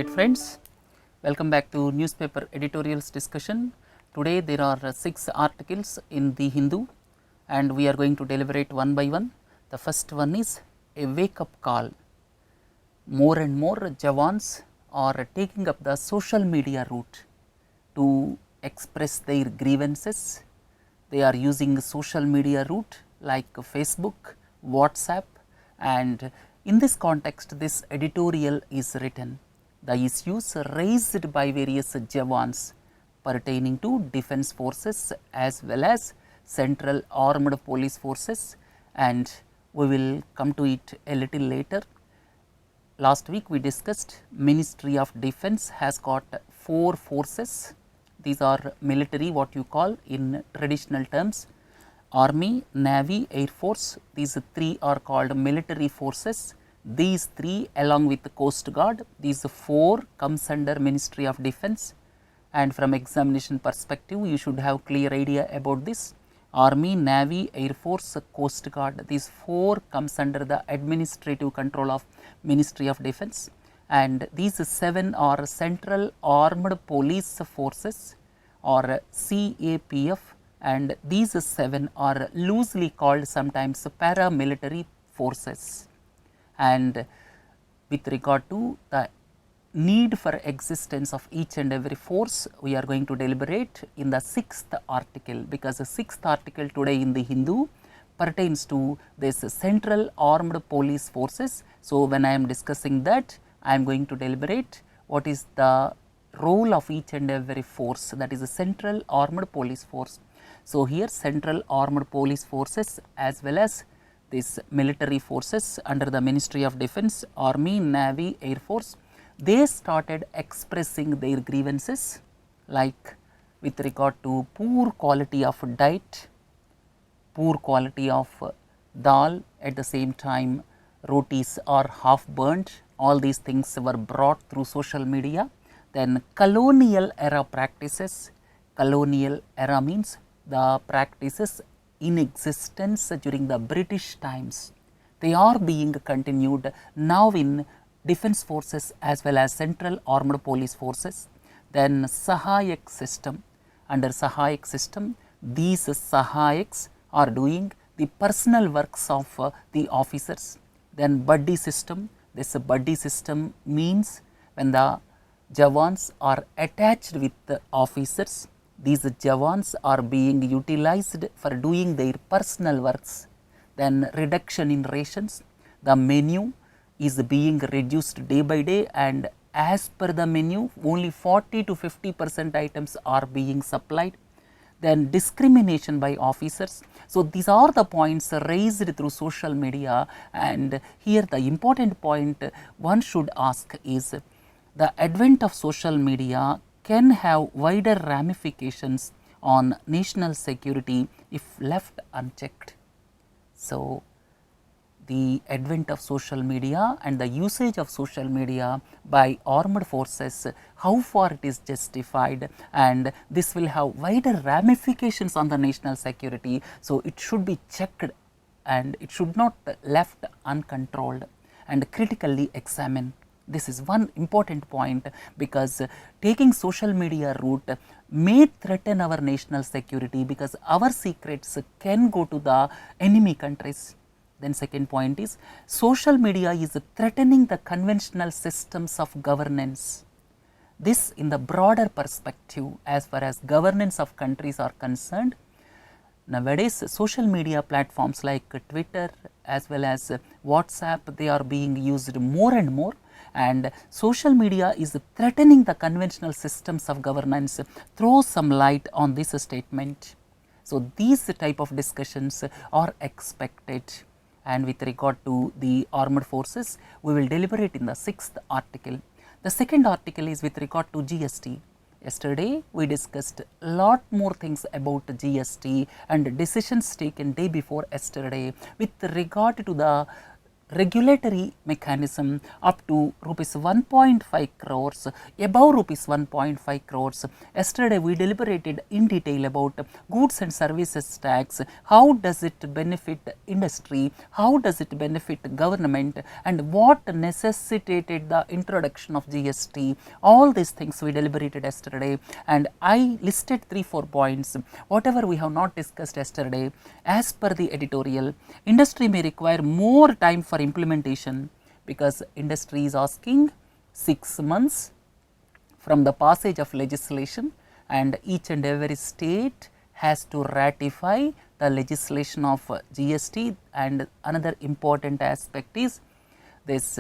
Right friends, welcome back to newspaper editorials discussion. Today there are 6 articles in the Hindu and we are going to deliberate one by one. The first one is a wake up call. More and more Jawans are taking up the social media route to express their grievances. They are using social media route like Facebook, WhatsApp, and in this context this editorial is written. The issues raised by various Jawans pertaining to defense forces as well as central armed police forces, and we will come to it a little later. Last week we discussed Ministry of Defense has got 4 forces. These are military, what you call in traditional terms, Army, Navy, Air Force. These 3 are called military forces. These 3 along with the Coast Guard, these 4 comes under Ministry of Defense, and from examination perspective you should have clear idea about this. Army, Navy, Air Force, Coast Guard, these 4 comes under the administrative control of Ministry of Defense, and these 7 are Central Armed Police Forces or CRPF, and these 7 are loosely called sometimes paramilitary forces. And with regard to the need for existence of each and every force, we are going to deliberate in the 6th article, because the 6th article today in the Hindu pertains to this Central Armed Police Forces. So, when I am discussing that, I am going to deliberate what is the role of each and every force, that is the Central Armed Police Force. So, here Central Armed Police Forces as well as these military forces under the Ministry of Defense, Army, Navy, Air Force, they started expressing their grievances like with regard to poor quality of diet, poor quality of dal, at the same time rotis are half burnt. All these things were brought through social media. Then colonial era practices. Colonial era means the practices in existence during the British times. They are being continued now in defense forces as well as Central Armed Police Forces. Then Sahayak system. Under Sahayak system, these Sahayaks are doing the personal works of the officers. Then buddy system. This buddy system means when the Jawans are attached with the officers, these Jawans are being utilized for doing their personal works. Then reduction in rations, the menu is being reduced day by day, and as per the menu only 40 to 50% items are being supplied. Then discrimination by officers. So, these are the points raised through social media, and here the important point one should ask is the advent of social media can have wider ramifications on national security if left unchecked. So, the advent of social media and the usage of social media by armed forces, how far it is justified, and this will have wider ramifications on the national security. So, it should be checked and it should not left uncontrolled and critically examined. This is one important point, because taking social media route may threaten our national security, because our secrets can go to the enemy countries. Then second point is social media is threatening the conventional systems of governance. This in the broader perspective as far as governance of countries are concerned. Nowadays social media platforms like Twitter as well as WhatsApp, they are being used more and more, and social media is threatening the conventional systems of governance. Throw some light on this statement. So, these type of discussions are expected, and with regard to the armed forces we will deliberate in the 6th article. The second article is with regard to GST. Yesterday we discussed a lot more things about GST and decisions taken day before yesterday with regard to the regulatory mechanism up to rupees 1.5 crores, above rupees 1.5 crores. Yesterday we deliberated in detail about goods and services tax, how does it benefit industry, how does it benefit government, and what necessitated the introduction of GST. All these things we deliberated yesterday, and I listed 3-4 points, whatever we have not discussed yesterday. As per the editorial, industry may require more time for implementation because industry is asking 6 months from the passage of legislation, and each and every state has to ratify the legislation of GST. And another important aspect is this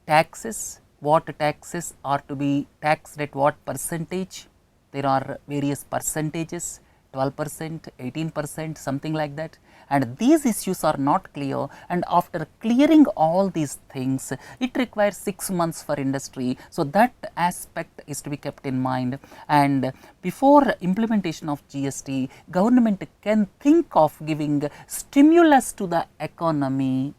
taxes, what taxes are to be taxed at what percentage. There are various percentages, 12%, 18%, something like that, and these issues are not clear, and after clearing all these things, it requires 6 months for industry. So that aspect is to be kept in mind, and before implementation of GST, government can think of giving stimulus to the economy,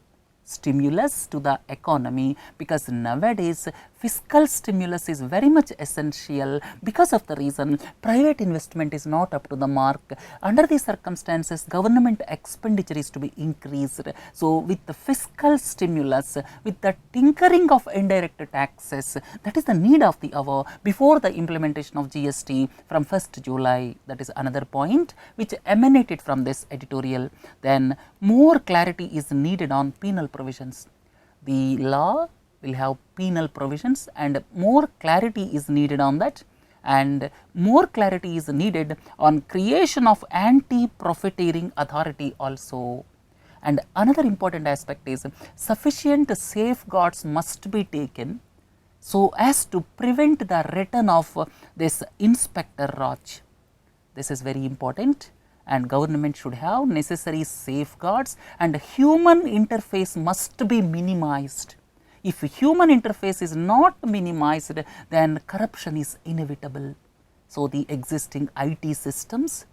because nowadays fiscal stimulus is very much essential. Because of the reason private investment is not up to the mark. Under these circumstances, government expenditure is to be increased. So with the fiscal stimulus, with the tinkering of indirect taxes, that is the need of the hour before the implementation of GST from 1st July. That is another point which emanated from this editorial. Then more clarity is needed on penal provisions. The law will have penal provisions, and more clarity is needed on that, and more clarity is needed on creation of anti-profiteering authority also. And another important aspect is sufficient safeguards must be taken so as to prevent the return of this Inspector Raj. This is very important, and government should have necessary safeguards, and human interface must be minimized. If human interface is not minimized, then corruption is inevitable. So the existing IT systems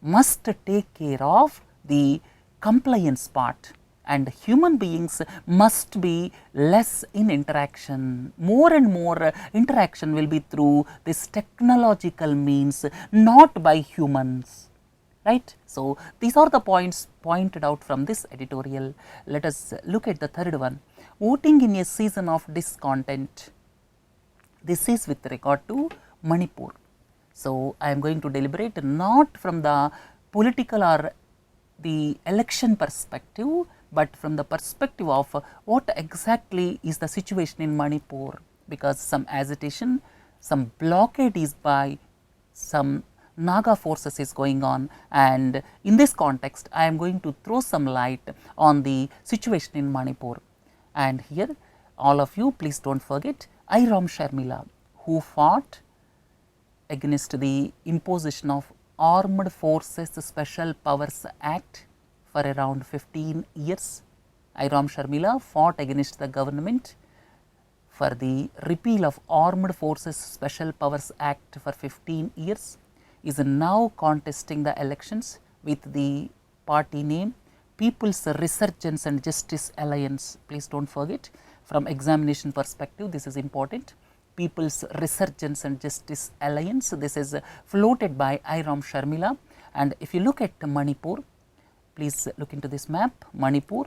must take care of the compliance part, and human beings must be less in interaction. More and more interaction will be through this technological means, not by humans. Right. So these are the points pointed out from this editorial. Let us look at the third one, voting in a season of discontent. This is with regard to Manipur. So I am going to deliberate not from the political or the election perspective, but from the perspective of what exactly is the situation in Manipur, because some agitation, some blockade is by some Naga forces is going on, and in this context I am going to throw some light on the situation in Manipur. And here all of you, please do not forget Iram Sharmila, who fought against the imposition of Armed Forces Special Powers Act for around 15 years. Iram Sharmila fought against the government for the repeal of Armed Forces Special Powers Act for 15 years. Is now contesting the elections with the party name People's Resurgence and Justice Alliance. Please do not forget, from examination perspective this is important. People's Resurgence and Justice Alliance, this is floated by Iram Sharmila. And if you look at Manipur, please look into this map. Manipur,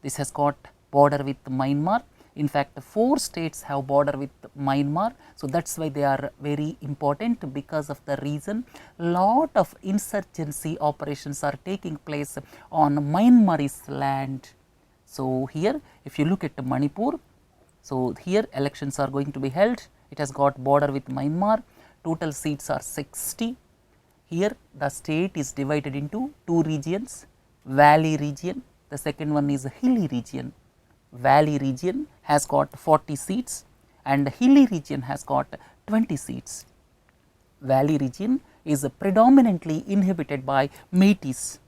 this has got border with Myanmar. In fact, 4 states have border with Myanmar. So that is why they are very important, because of the reason lot of insurgency operations are taking place on Myanmarese land. So here if you look at Manipur, so here elections are going to be held. It has got border with Myanmar. Total seats are 60. Here the state is divided into 2 regions, valley region, the second one is hilly region. Valley region has got 40 seats and hilly region has got 20 seats. Valley region is predominantly inhabited by Métis.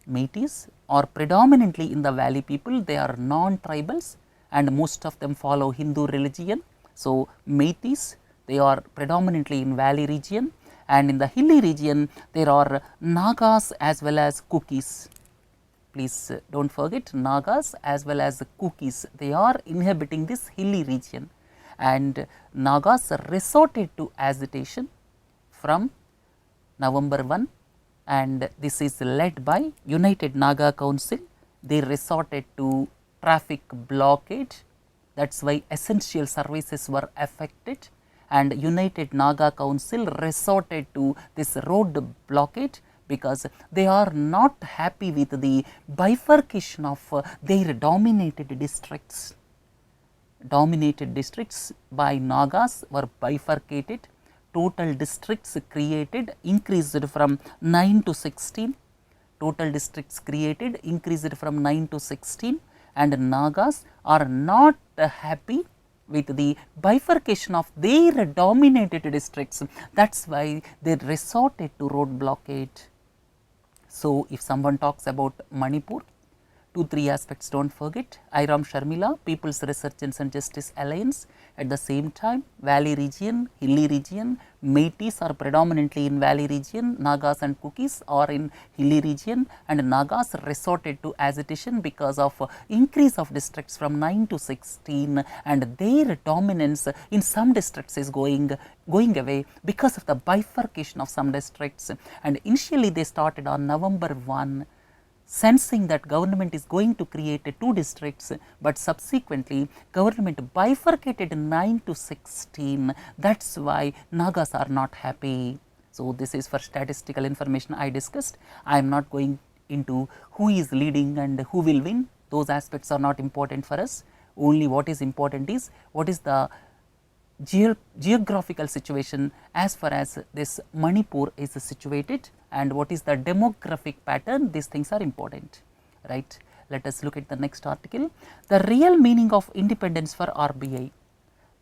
Métis are predominantly in the valley people, they are non-tribals and most of them follow Hindu religion. So Métis, they are predominantly in valley region, and in the hilly region there are Nagas as well as Kukis. please do not forget, Nagas as well as Kukis, they are inhabiting this hilly region, and Nagas resorted to agitation from November 1, and this is led by United Naga Council. They resorted to traffic blockade, that is why essential services were affected, and United Naga Council resorted to this road blockade because they are not happy with the bifurcation of their dominated districts. Dominated districts by Nagas were bifurcated. Total districts created increased from 9 to 16. Total districts created increased from 9 to 16, and Nagas are not happy with the bifurcation of their dominated districts. That is why they resorted to road blockade. So, if someone talks about Manipur, 2-3 aspects do not forget. Iram Sharmila, People's Resurgence and Justice Alliance. At the same time, valley region, hilly region, Métis are predominantly in valley region, Nagas and Kukis are in hilly region, and Nagas resorted to agitation because of increase of districts from 9 to 16, and their dominance in some districts is going away because of the bifurcation of some districts. And initially they started on November 1, sensing that government is going to create 2 districts, but subsequently government bifurcated 9 to 16. That is why Nagas are not happy. So, this is for statistical information I discussed. I am not going into who is leading and who will win. Those aspects are not important for us. Only what is important is what is the geographical situation as far as this Manipur is situated, and what is the demographic pattern. These things are important, right. Let us look at the next article, the real meaning of independence for RBI.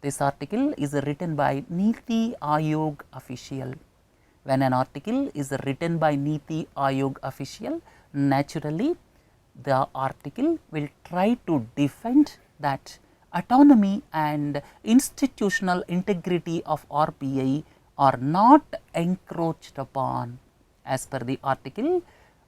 This article is written by Niti Aayog official. When an article is written by Niti Aayog official, naturally the article will try to defend that autonomy and institutional integrity of RBI are not encroached upon. As per the article,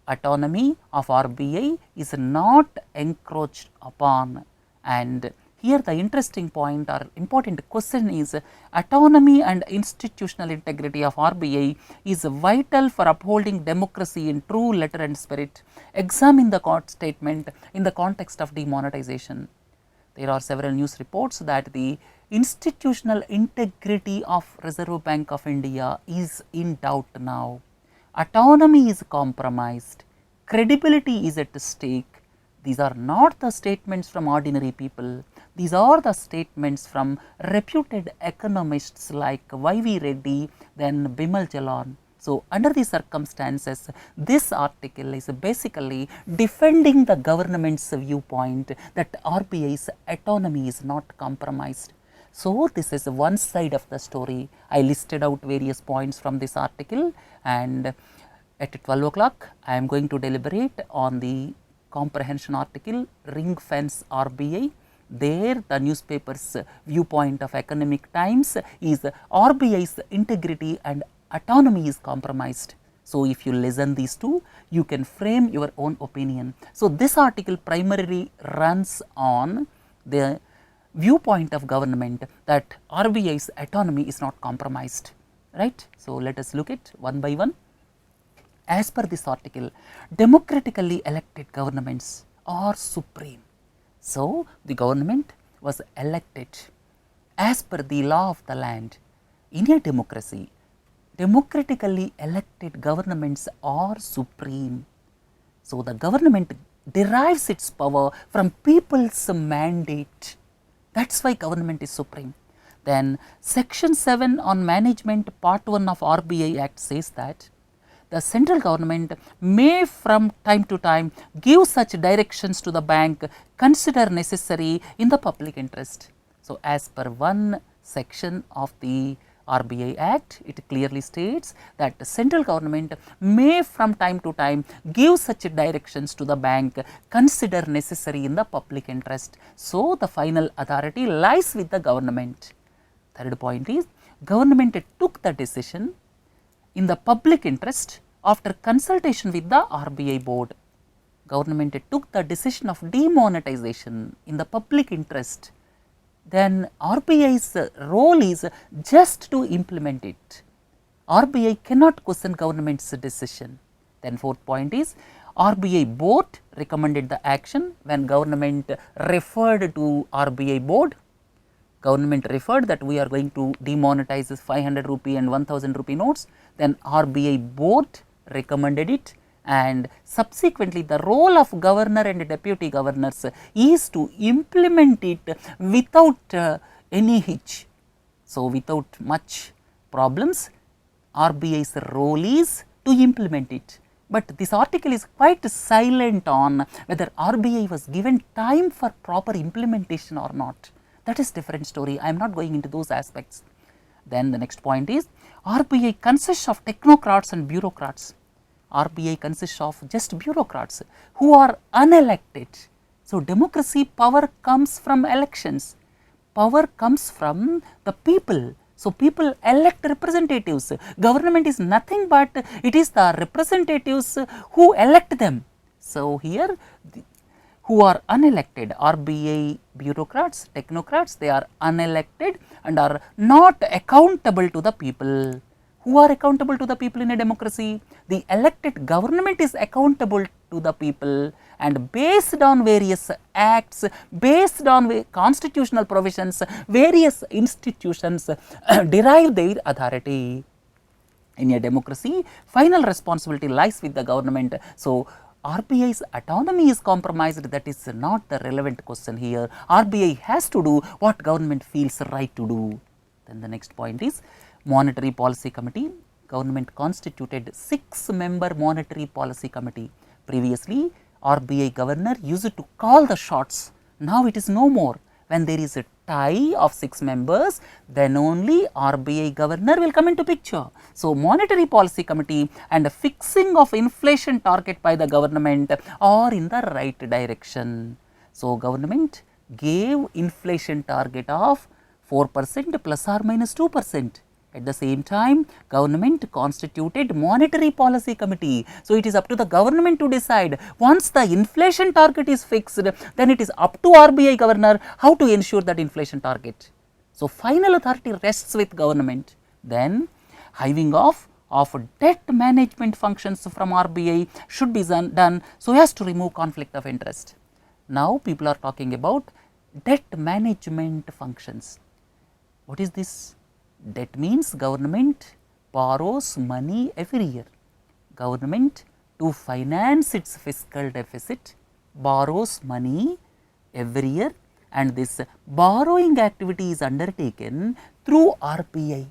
autonomy of RBI is not encroached upon, and here the interesting point or important question is, autonomy and institutional integrity of RBI is vital for upholding democracy in true letter and spirit. Examine the court statement in the context of demonetization. There are several news reports that the institutional integrity of Reserve Bank of India is in doubt now. Autonomy is compromised, credibility is at stake. These are not the statements from ordinary people, these are the statements from reputed economists like Y.V. Reddy, then Bimal Jalan. So, under these circumstances, this article is basically defending the government's viewpoint that RBI's autonomy is not compromised. So, this is one side of the story. I listed out various points from this article, and at 12 o'clock I am going to deliberate on the comprehension article, ring fence RBI. There the newspaper's viewpoint of Economic Times is RBI's integrity and autonomy is compromised. So, if you listen these two, you can frame your own opinion. So, this article primarily runs on the viewpoint of government that RBI's autonomy is not compromised, right. So, let us look at one by one. As per this article, democratically elected governments are supreme. So, the government was elected as per the law of the land. In a democracy, democratically elected governments are supreme. So, the government derives its power from people's mandate. That is why government is supreme. Then section 7 on management part 1 of RBI Act says that the central government may from time to time give such directions to the bank consider necessary in the public interest. So, as per one section of the RBI Act, it clearly states that the central government may from time to time give such directions to the bank consider necessary in the public interest. So, the final authority lies with the government. Third point is, government took the decision in the public interest after consultation with the RBI board. government took the decision of demonetization in the public interest, then RBI's role is just to implement it. RBI cannot question government's decision. Then fourth point is RBI board recommended the action when government referred to RBI board. Government referred that we are going to demonetize 500 rupee and 1000 rupee notes, then RBI board recommended it, and subsequently the role of governor and deputy governors is to implement it without any hitch. So, without much problems, RBI's role is to implement it. But this article is quite silent on whether RBI was given time for proper implementation or not. That is different story. I am not going into those aspects. Then the next point is RBI consists of technocrats and bureaucrats. RBI consists of just bureaucrats who are unelected. So, democracy power comes from elections. Power comes from the people. So, people elect representatives. Government is nothing but it is the representatives who elect them. So, here who are unelected, RBI bureaucrats, technocrats, they are unelected and are not accountable to the people. Who are accountable to the people in a democracy? The elected government is accountable to the people, and based on various acts, based on constitutional provisions, various institutions derive their authority. In a democracy, final responsibility lies with the government. So, RBI's autonomy is compromised, that is not the relevant question here. RBI has to do what government feels right to do. Then the next point is Monetary Policy Committee. Government constituted 6-member Monetary Policy Committee. Previously, RBI governor used to call the shots. Now it is no more. When there is a tie of 6 members, then only RBI governor will come into picture. So, Monetary Policy Committee and a fixing of inflation target by the government are in the right direction. So, government gave inflation target of 4% plus or minus 2%. At the same time, government constituted Monetary Policy Committee. So, it is up to the government to decide. Once the inflation target is fixed, then it is up to RBI governor how to ensure that inflation target. So, final authority rests with government. Then, hiving off of debt management functions from RBI should be done so as to remove conflict of interest. Now, people are talking about debt management functions. What is this? Debt means government borrows money every year. Government, to finance its fiscal deficit, borrows money every year, and this borrowing activity is undertaken through RBI.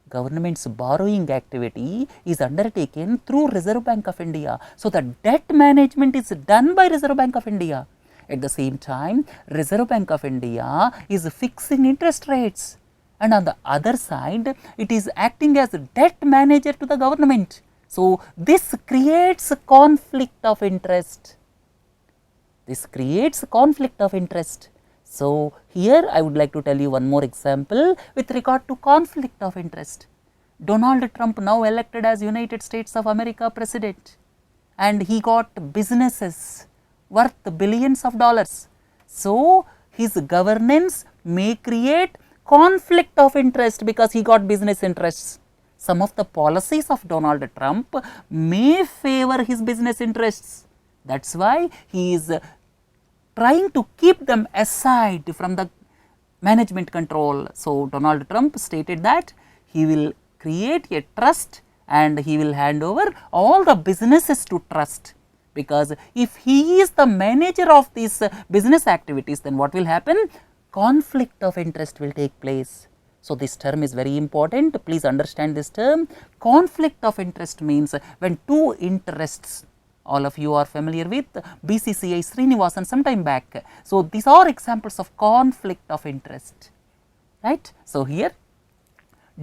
Government's borrowing activity is undertaken through Reserve Bank of India. So, the debt management is done by Reserve Bank of India. At the same time, Reserve Bank of India is fixing interest rates. And on the other side, it is acting as a debt manager to the government. So, this creates a conflict of interest. This creates a conflict of interest. So, here I would like to tell you one more example with regard to conflict of interest. Donald Trump, now elected as United States of America president, and he got businesses worth billions of dollars. So, his governance may create conflict of interest because he got business interests. Some of the policies of Donald Trump may favor his business interests. That is why he is trying to keep them aside from the management control. So, Donald Trump stated that he will create a trust and he will hand over all the businesses to trust, because if he is the manager of these business activities, then what will happen? Conflict of interest will take place. So, this term is very important. Please understand this term. Conflict of interest means when two interests, all of you are familiar with BCCI Srinivasan some time back. So, these are examples of conflict of interest, right. So, here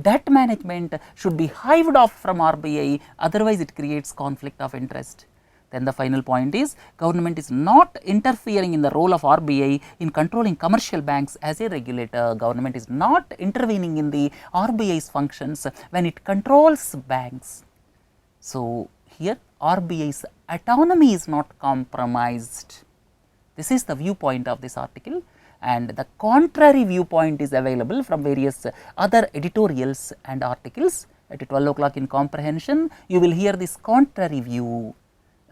debt management should be hived off from RBI, otherwise it creates conflict of interest. Then the final point is government is not interfering in the role of RBI in controlling commercial banks as a regulator. Government is not intervening in the RBI's functions when it controls banks. So, here RBI's autonomy is not compromised. This is the viewpoint of this article, and the contrary viewpoint is available from various other editorials and articles. At 12 o'clock in comprehension, you will hear this contrary view,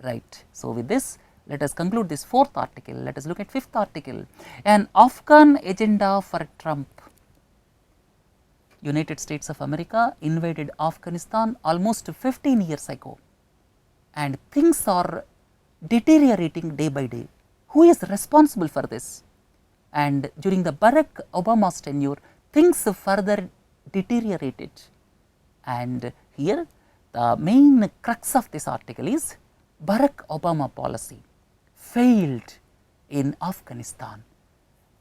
right. So, with this, let us conclude this fourth article. Let us look at fifth article. An Afghan agenda for Trump. United States of America invaded Afghanistan almost 15 years ago, and things are deteriorating day by day. Who is responsible for this? And during the Barack Obama's tenure, things further deteriorated. And here the main crux of this article is Barack Obama policy failed in Afghanistan.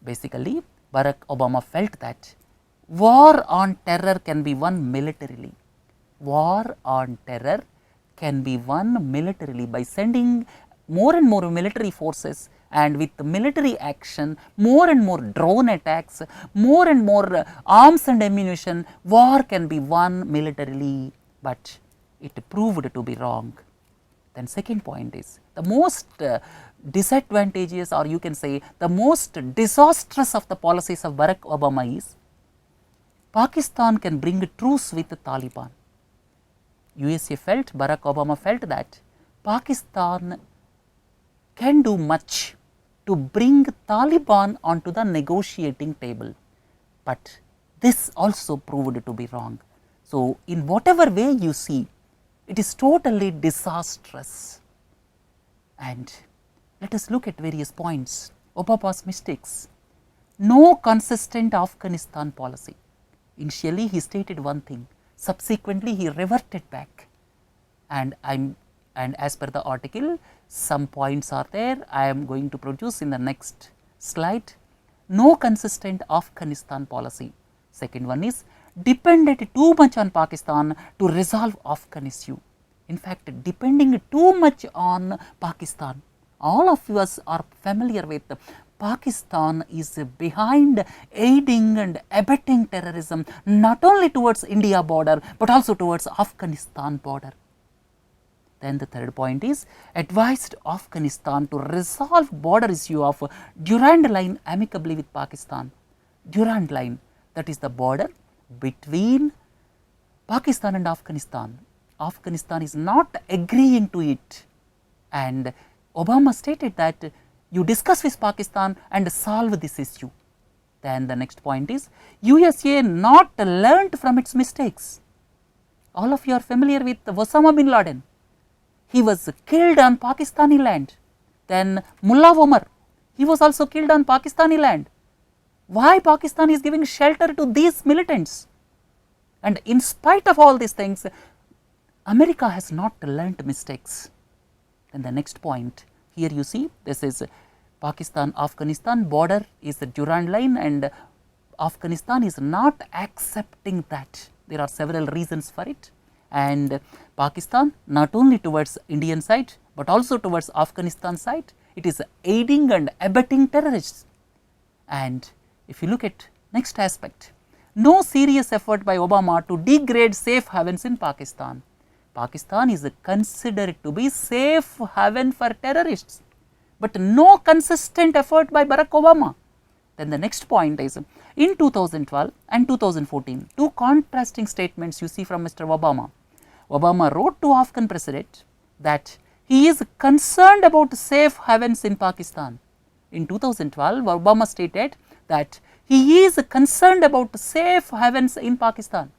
Basically, Barack Obama felt that war on terror can be won militarily. War on terror can be won militarily by sending more and more military forces, and with military action, more and more drone attacks, more and more arms and ammunition, war can be won militarily, but it proved to be wrong. Then second point is the most disadvantageous, or you can say the most disastrous of the policies of Barack Obama is Pakistan can bring truce with the Taliban. USA felt, Barack Obama felt that Pakistan can do much to bring Taliban onto the negotiating table, but this also proved to be wrong. So, in whatever way you see, it is totally disastrous. And let us look at various points. Obama's mistakes. No consistent Afghanistan policy. Initially he stated one thing, subsequently he reverted back, and as per the article, some points are there, I am going to produce in the next slide. No consistent Afghanistan policy. Second one is depended too much on Pakistan to resolve Afghan issue. In fact, depending too much on Pakistan. All of us are familiar with Pakistan is behind aiding and abetting terrorism, not only towards India border, but also towards Afghanistan border. Then the third point is advised Afghanistan to resolve border issue of Durand line amicably with Pakistan. Durand line, that is the border between Pakistan and Afghanistan. Afghanistan is not agreeing to it, and Obama stated that you discuss with Pakistan and solve this issue. Then the next point is USA not learnt from its mistakes. All of you are familiar with Osama bin Laden. He was killed on Pakistani land. Then Mullah Omar, he was also killed on Pakistani land. Why Pakistan is giving shelter to these militants? And in spite of all these things, America has not learnt mistakes. And the next point, here you see this is Pakistan-Afghanistan border is the Durand line, and Afghanistan is not accepting that. There are several reasons for it, and Pakistan not only towards Indian side but also towards Afghanistan side, it is aiding and abetting terrorists. And if you look at next aspect, no serious effort by Obama to degrade safe havens in Pakistan. Pakistan is considered to be safe haven for terrorists, but no consistent effort by Barack Obama. Then the next point is in 2012 and 2014, two contrasting statements you see from Mr. Obama. Obama wrote to Afghan president that he is concerned about safe havens in Pakistan. In 2012, Obama stated that he is concerned about safe havens in Pakistan.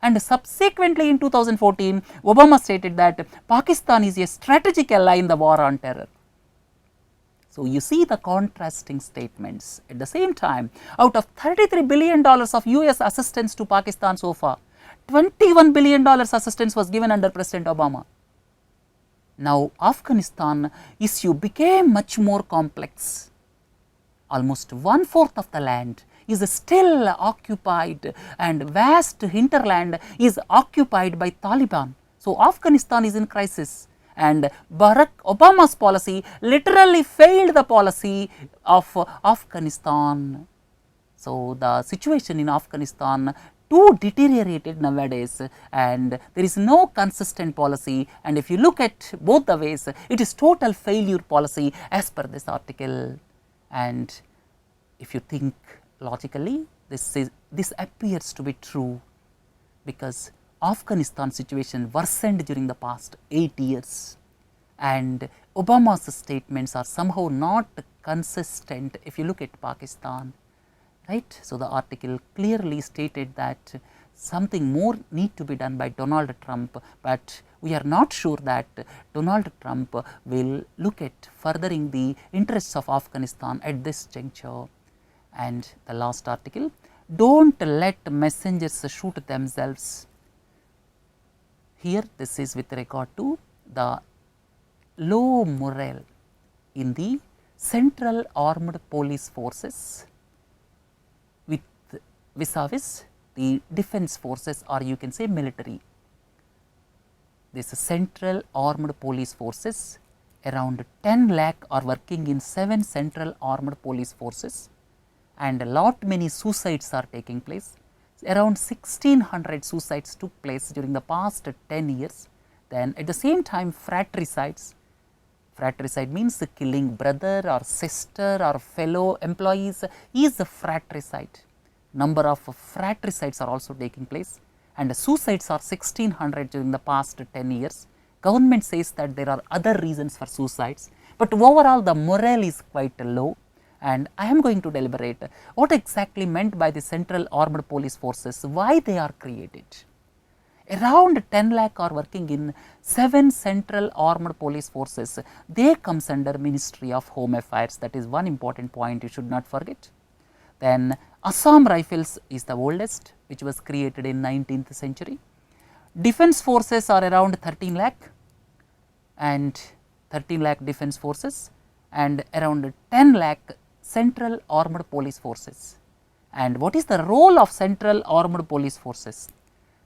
And subsequently in 2014, Obama stated that Pakistan is a strategic ally in the war on terror. So, you see the contrasting statements. At the same time, out of $33 billion of US assistance to Pakistan so far, $21 billion assistance was given under President Obama. Now, Afghanistan issue became much more complex. Almost 1/4 of the land is still occupied, and vast hinterland is occupied by Taliban. So, Afghanistan is in crisis, and Barack Obama's policy literally failed the policy of Afghanistan. So, the situation in Afghanistan too deteriorated nowadays, and there is no consistent policy, and if you look at both the ways, it is total failure policy as per this article. And if you think logically, this appears to be true, because Afghanistan situation worsened during the past 8 years, and Obama's statements are somehow not consistent if you look at Pakistan, right. So, the article clearly stated that something more need to be done by Donald Trump, but we are not sure that Donald Trump will look at furthering the interests of Afghanistan at this juncture. And the last article, don't let messengers shoot themselves. Here this is with regard to the low morale in the central armed police forces with vis-a-vis the defense forces, or you can say military. This central armed police forces, around 10 lakh are working in 7 central armed police forces, and a lot many suicides are taking place. Around 1600 suicides took place during the past 10 years. Then at the same time, fratricides. Fratricide means killing brother or sister or fellow employees is a fratricide. Number of fratricides are also taking place, and suicides are 1600 during the past 10 years. Government says that there are other reasons for suicides, but overall the morale is quite low. And I am going to deliberate what exactly meant by the central armed police forces, why they are created. Around 10 lakh are working in 7 central armed police forces. They comes under Ministry of Home Affairs. That is one important point you should not forget. Then Assam Rifles is the oldest, which was created in 19th century. Defense forces are around 13 lakh, and 13 lakh defense forces, and around 10 lakh central armed police forces. And what is the role of central armed police forces?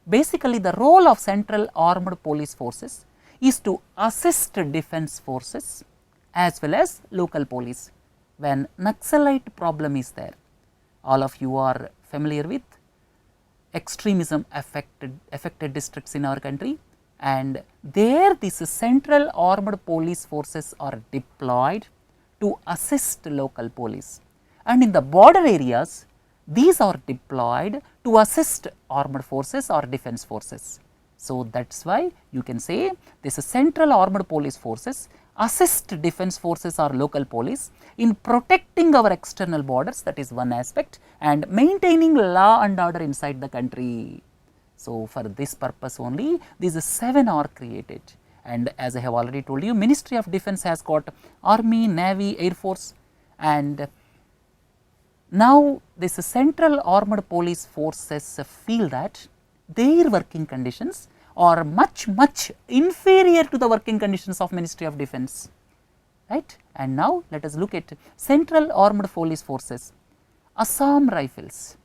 Basically, the role of central armed police forces is to assist defense forces as well as local police when Naxalite problem is there. All of you are familiar with extremism affected districts in our country, and there these central armed police forces are deployed to assist local police, and in the border areas these are deployed to assist armed forces or defense forces. So, that is why you can say this central armed police forces assist defense forces or local police in protecting our external borders, that is one aspect, and maintaining law and order inside the country. So, for this purpose only these 7 are created. And as I have already told you, Ministry of Defense has got Army, Navy, Air Force, and now this central armed police forces feel that their working conditions are much inferior to the working conditions of Ministry of Defense, right. And now let us look at central armed police forces. Assam Rifles,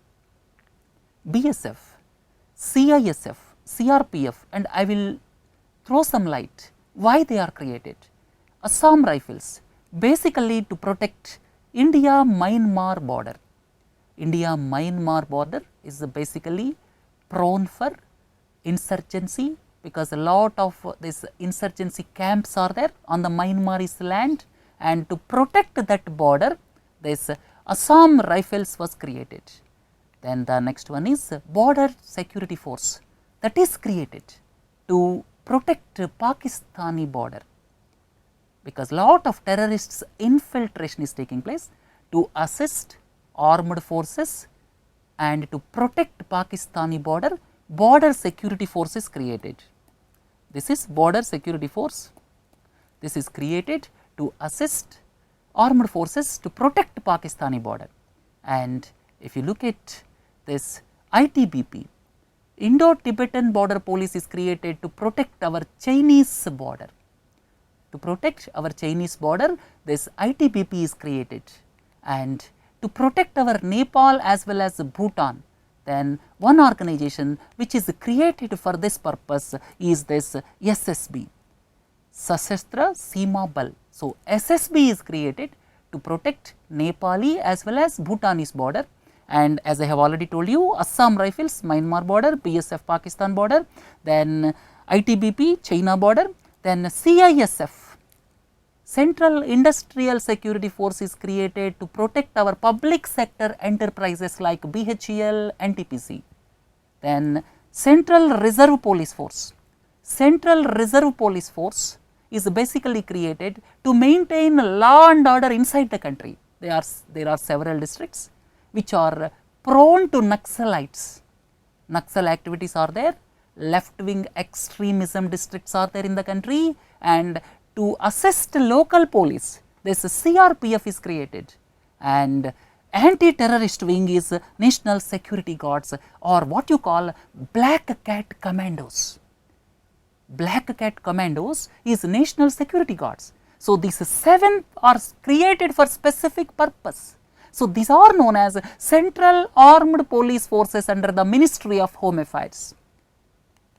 BSF, CISF, CRPF, and I will throw some light why they are created. Assam Rifles basically to protect India-Myanmar border. India-Myanmar border is basically prone for insurgency, because a lot of these insurgency camps are there on the Myanmarese land, and to protect that border this Assam Rifles was created. Then the next one is border security force, that is created to protect Pakistani border, because lot of terrorists infiltration is taking place, to assist armed forces and to protect Pakistani border. Border security force is created. This is border security force. This is created to assist armed forces to protect Pakistani border. And if you look at this ITBP, Indo-Tibetan Border Police is created to protect our Chinese border. To protect our Chinese border, this ITBP is created, and to protect our Nepal as well as Bhutan. Then one organization which is created for this purpose is this SSB, Sashastra Seema Bal. So, SSB is created to protect Nepali as well as Bhutanese border, and as I have already told you, Assam Rifles, Myanmar border, BSF Pakistan border, then ITBP China border, then CISF Central Industrial Security Force is created to protect our public sector enterprises like BHEL, NTPC. Then Central Reserve Police Force. Central Reserve Police Force is basically created to maintain law and order inside the country. There are several districts which are prone to Naxalites. Naxal activities are there, left wing extremism districts are there in the country, and to assist local police, this CRPF is created, and anti-terrorist wing is National Security Guards, or what you call Black Cat Commandos. Black Cat Commandos is National Security Guards. So, these 7 are created for specific purpose. So, these are known as Central Armed Police Forces under the Ministry of Home Affairs.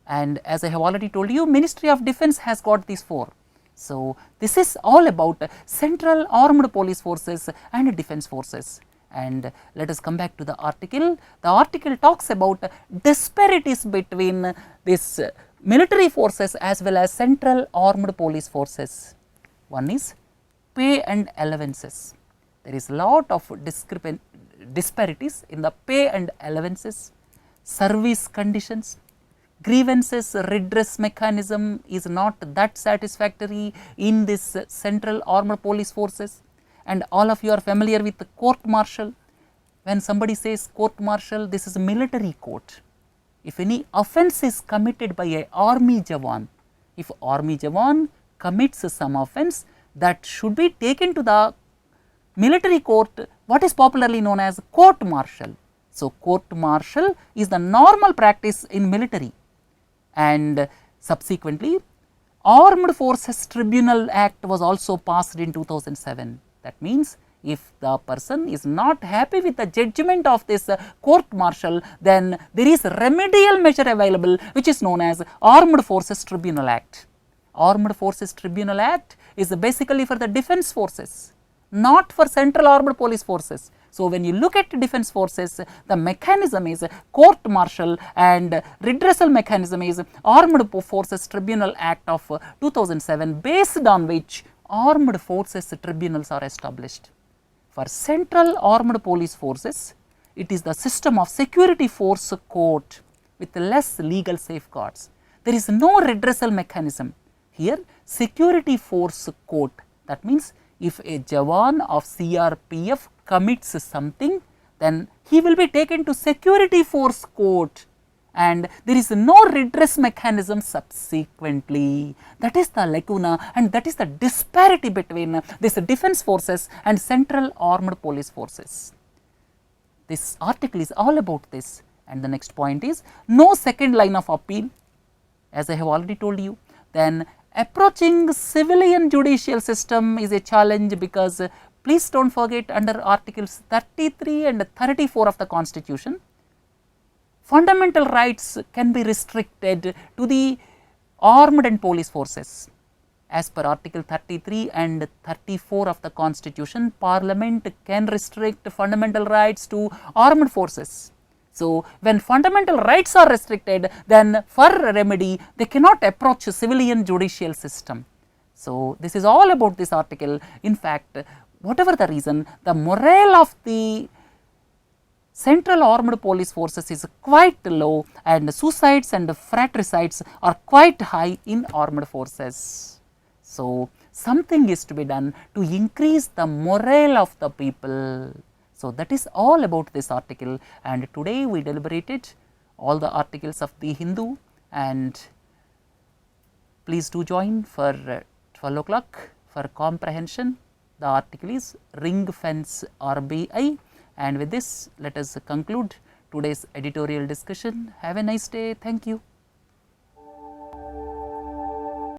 And as I have already told you, Ministry of Defence has got these 4. So, this is all about Central Armed Police Forces and Defence Forces. And let us come back to the article. The article talks about disparities between this military forces as well as Central Armed Police Forces. One is pay and allowances. There is a lot of disparities in the pay and allowances, service conditions, grievances redress mechanism is not that satisfactory in this Central Armed Police Forces, and all of you are familiar with the court martial. When somebody says court martial, this is a military court. If any offence is committed by a army jawan, if army jawan commits some offence, that should be taken to the military court, what is popularly known as court martial. So, court martial is the normal practice in military. And subsequently, Armed Forces Tribunal Act was also passed in 2007. That means, if the person is not happy with the judgment of this court martial, then there is a remedial measure available which is known as Armed Forces Tribunal Act. Armed Forces Tribunal Act is basically for the defence forces, not for Central Armed Police Forces. So, when you look at defence forces, the mechanism is court martial and redressal mechanism is Armed Forces Tribunal Act of 2007, based on which armed forces tribunals are established. For Central Armed Police Forces, it is the system of security force court with less legal safeguards. There is no redressal mechanism. Here, security force court, that means if a jawan of CRPF commits something, then he will be taken to security force court, and there is no redress mechanism subsequently. That is the lacuna, and that is the disparity between this defence forces and Central Armed Police Forces. This article is all about this, and the next point is no second line of appeal, as I have already told you. Then approaching civilian judicial system is a challenge, because please do not forget, under articles 33 and 34 of the Constitution, fundamental rights can be restricted to the armed and police forces. As per article 33 and 34 of the Constitution, Parliament can restrict fundamental rights to armed forces. So, when fundamental rights are restricted, then for remedy they cannot approach a civilian judicial system. So, this is all about this article. In fact, whatever the reason, the morale of the Central Armed Police Forces is quite low, and suicides and fratricides are quite high in armed forces. So, something is to be done to increase the morale of the people. So, that is all about this article, and today we deliberated all the articles of the Hindu, and please do join for 12 o'clock for comprehension. The article is Ring Fence RBI, and with this let us conclude today's editorial discussion. Have a nice day. Thank you.